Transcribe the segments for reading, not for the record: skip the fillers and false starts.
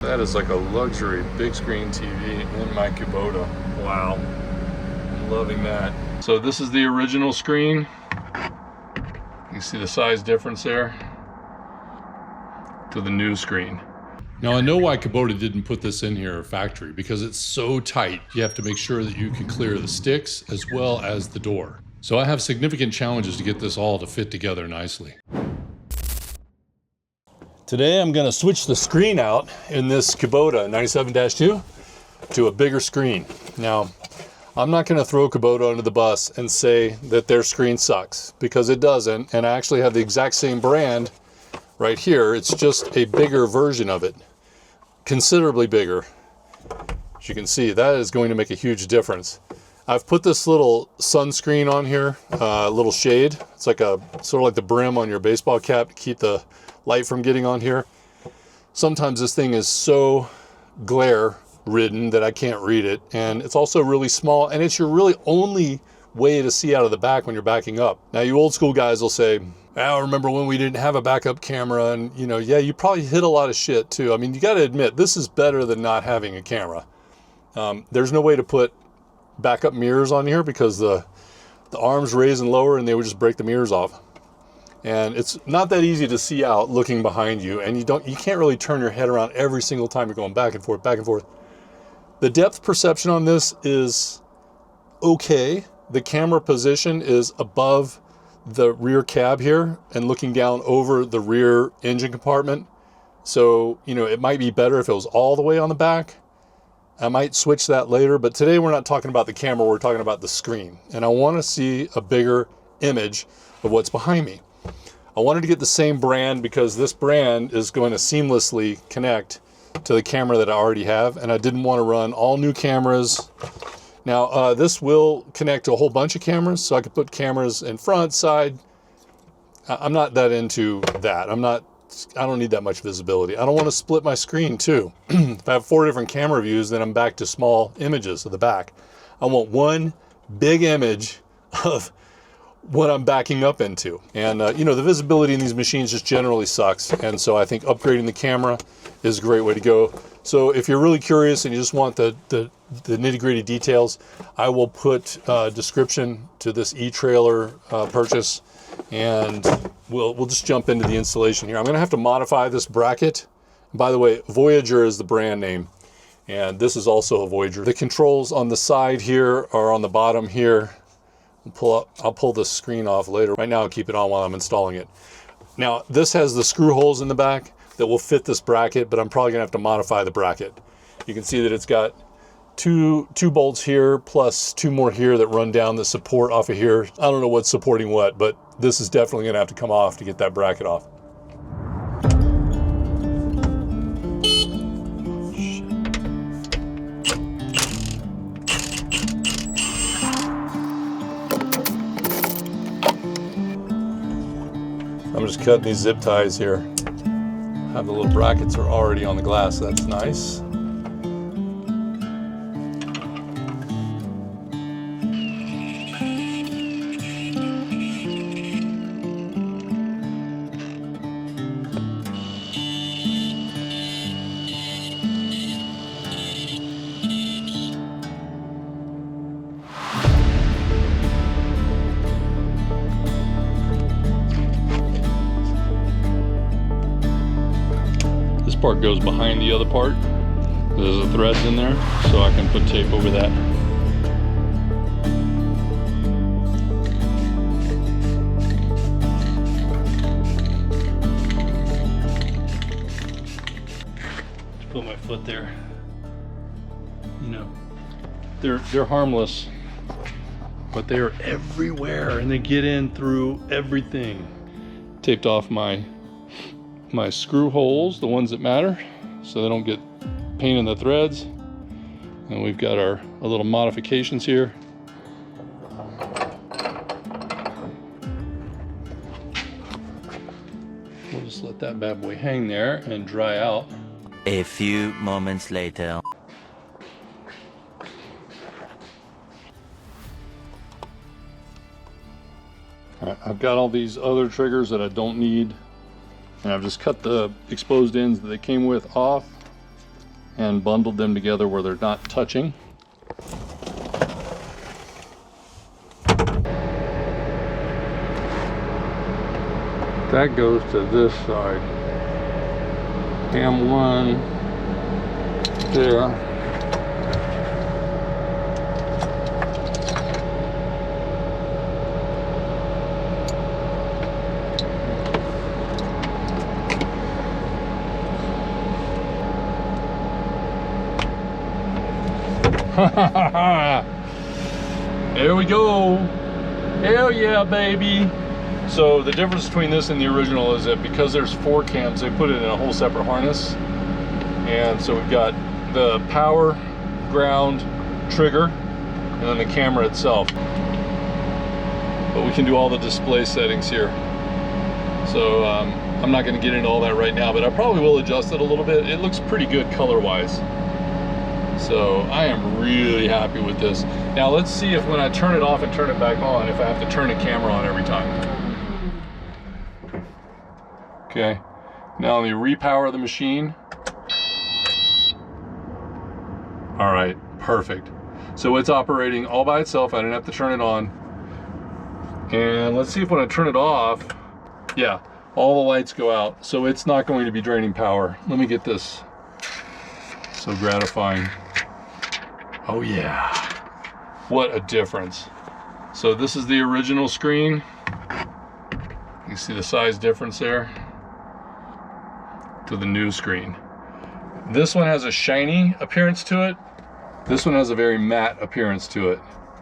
That is like a luxury big screen TV in my Kubota. Wow, I'm loving that. So this is the original screen. You can see the size difference there to the new screen. Now I know why Kubota didn't put this in here factory, because it's so tight. You have to make sure that you can clear the sticks as well as the door. So I have significant challenges to get this all to fit together nicely. Today I'm gonna switch the screen out in this Kubota 97-2 to a bigger screen. Now, I'm not gonna throw Kubota under the bus and say that their screen sucks, because it doesn't, and I actually have the exact same brand right here. It's just a bigger version of it, considerably bigger. As you can see, that is going to make a huge difference. I've put this little sunscreen on here, a little shade. It's like a sort of like the brim on your baseball cap to keep the light from getting on here. Sometimes this thing is so glare ridden that I can't read it, and it's also really small, and it's your really only way to see out of the back when you're backing up. Now you old school guys will say, I remember when we didn't have a backup camera, and you know, yeah, you probably hit a lot of shit too. I mean, you got to admit, this is better than not having a camera. There's no way to put backup mirrors on here because the arms raise and lower and they would just break the mirrors off. And it's not that easy to see out looking behind you, and you can't really turn your head around every single time you're going back and forth, back and forth. The depth perception on this is okay. The camera position is above the rear cab here and looking down over the rear engine compartment. So, you know, it might be better if it was all the way on the back. I might switch that later, but today we're not talking about the camera, we're talking about the screen. And I want to see a bigger image of what's behind me. I wanted to get the same brand because this brand is going to seamlessly connect to the camera that I already have, and I didn't want to run all new cameras. Now, this will connect to a whole bunch of cameras, so I could put cameras in front, side. I'm not that into that. I don't need that much visibility. I don't want to split my screen too. If I have 4 different camera views, then I'm back to small images of the back. I want one big image of what I'm backing up into. And you know, the visibility in these machines just generally sucks. And so I think upgrading the camera is a great way to go. So if you're really curious and you just want the nitty-gritty details, I will put a description to this e-trailer purchase, and we'll just jump into the installation here. I'm gonna have to modify this bracket. By the way, Voyager is the brand name, and this is also a Voyager. The controls on the side here are on the bottom here. I'll pull the screen off later. Right now I'll keep it on while I'm installing it. Now this has the screw holes in the back that will fit this bracket, but I'm probably gonna have to modify the bracket. You can see that it's got two bolts here plus 2 more here that run down the support off of here. I don't know what's supporting what, but this is definitely gonna have to come off to get that bracket off. I'm just cutting these zip ties here. Have the little brackets are already on the glass, so that's nice. Part goes behind the other part. There's the threads in there, so I can put tape over that. Just put my foot there. You know, they're harmless, but they are everywhere, and they get in through everything. Taped off my screw holes, the ones that matter, so they don't get pain in the threads. And we've got our little modifications here. We'll just let that bad boy hang there and dry out. A few moments later. All right, I've got all these other triggers that I don't need, and I've just cut the exposed ends that they came with off. and bundled them together where they're not touching. That goes to this side. Cam 1 there. There we go. Hell yeah, baby. So the difference between this and the original is that because there's 4 cams, they put it in a whole separate harness. And so we've got the power, ground, trigger, and then the camera itself. But we can do all the display settings here. So I'm not going to get into all that right now, but I probably will adjust it a little bit. It looks pretty good color-wise. So I am really happy with this. Now let's see if when I turn it off and turn it back on, if I have to turn the camera on every time. Okay, now let me repower the machine. All right, perfect. So it's operating all by itself. I didn't have to turn it on. And let's see if when I turn it off, yeah, all the lights go out. So it's not going to be draining power. Let me get this. So gratifying. Oh yeah, what a difference. So this is the original screen. You see the size difference there to the new screen. This one has a shiny appearance to it. This one has a very matte appearance to it,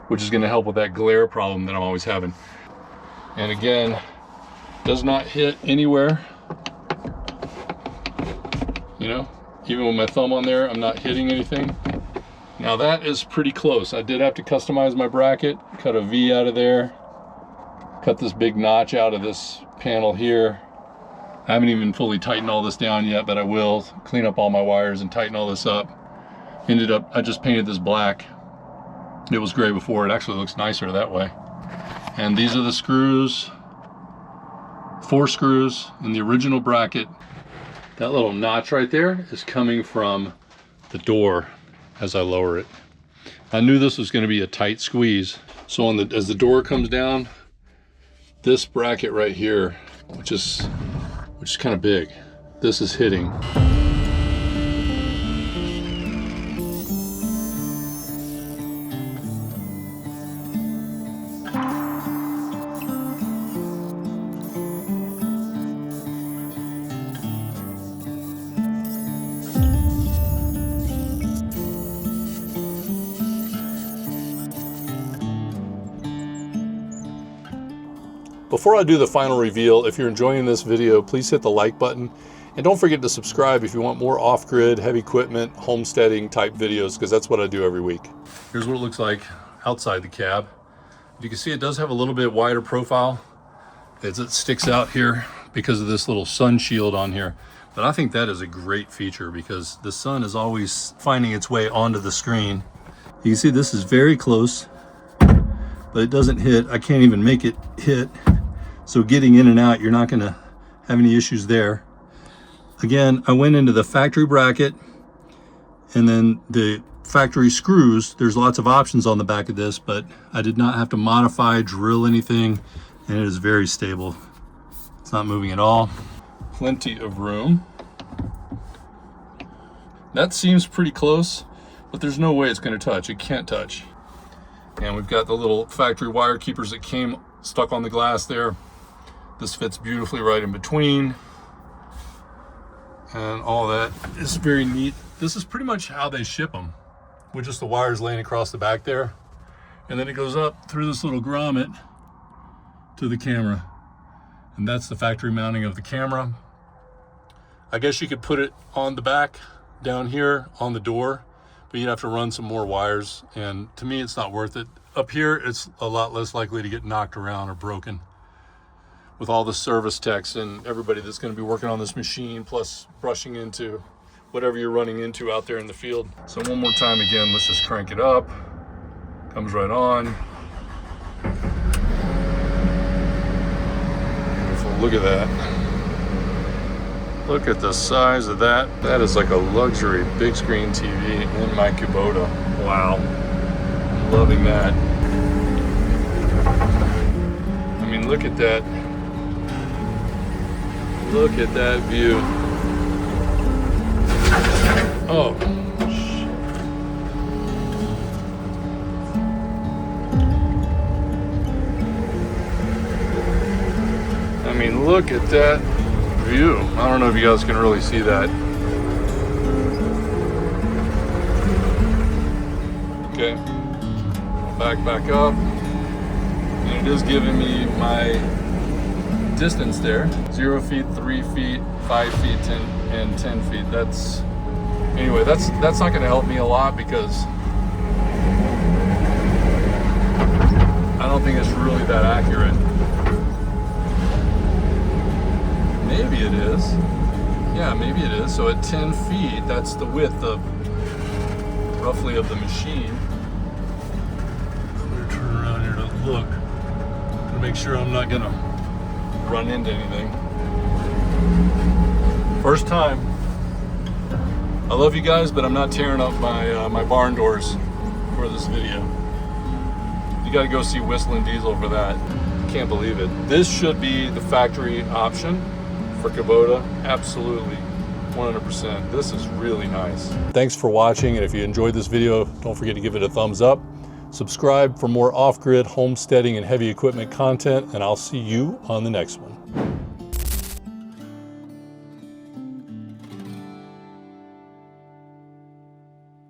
which is going to help with that glare problem that I'm always having. And again, does not hit anywhere. You know, even with my thumb on there, I'm not hitting anything. Now that is pretty close. I did have to customize my bracket, cut a V out of there, cut this big notch out of this panel here. I haven't even fully tightened all this down yet, but I will clean up all my wires and tighten all this up. I just painted this black. It was gray before. It actually looks nicer that way. And these are the screws, 4 screws in the original bracket. That little notch right there is coming from the door as I lower it. I knew this was going to be a tight squeeze. So as the door comes down, this bracket right here, which is kind of big, this is hitting. Before I do the final reveal, if you're enjoying this video, please hit the like button. And don't forget to subscribe if you want more off-grid, heavy equipment, homesteading type videos, because that's what I do every week. Here's what it looks like outside the cab. You can see it does have a little bit wider profile as it sticks out here because of this little sun shield on here. But I think that is a great feature because the sun is always finding its way onto the screen. You can see this is very close, but it doesn't hit. I can't even make it hit. So getting in and out, you're not gonna have any issues there. Again, I went into the factory bracket and then the factory screws. There's lots of options on the back of this, but I did not have to modify, drill anything, and it is very stable. It's not moving at all. Plenty of room. That seems pretty close, but there's no way it's gonna touch. It can't touch. And we've got the little factory wire keepers that came stuck on the glass there. This fits beautifully right in between. And all that is very neat. This is pretty much how they ship them, with just the wires laying across the back there. And then it goes up through this little grommet to the camera. And that's the factory mounting of the camera. I guess you could put it on the back down here on the door, but you'd have to run some more wires. And to me, it's not worth it. Up here, it's a lot less likely to get knocked around or broken with all the service techs and everybody that's going to be working on this machine, plus brushing into whatever you're running into out there in the field. So one more time again, let's just crank it up. Comes right on. Beautiful, look at that. Look at the size of that. That is like a luxury big screen TV in my Kubota. Wow. I'm loving that. I mean, look at that. Look at that view. Oh, shit. I mean, look at that view. I don't know if you guys can really see that. Okay, back up, and it is giving me my distance there: 0 feet, 3 feet, 5 feet, 10 and 10 feet. That's anyway. That's not going to help me a lot because I don't think it's really that accurate. Maybe it is. Yeah, maybe it is. So at 10 feet, that's the width of roughly of the machine. I'm gonna turn around here to look to make sure I'm not gonna run into anything. First time. I love you guys, but I'm not tearing up my barn doors for this video. You got to go see Whistling Diesel for that. Can't believe it. This should be the factory option for Kubota. Absolutely, 100%. This is really nice. Thanks for watching, and if you enjoyed this video, don't forget to give it a thumbs up. Subscribe for more off-grid homesteading and heavy equipment content, and I'll see you on the next one.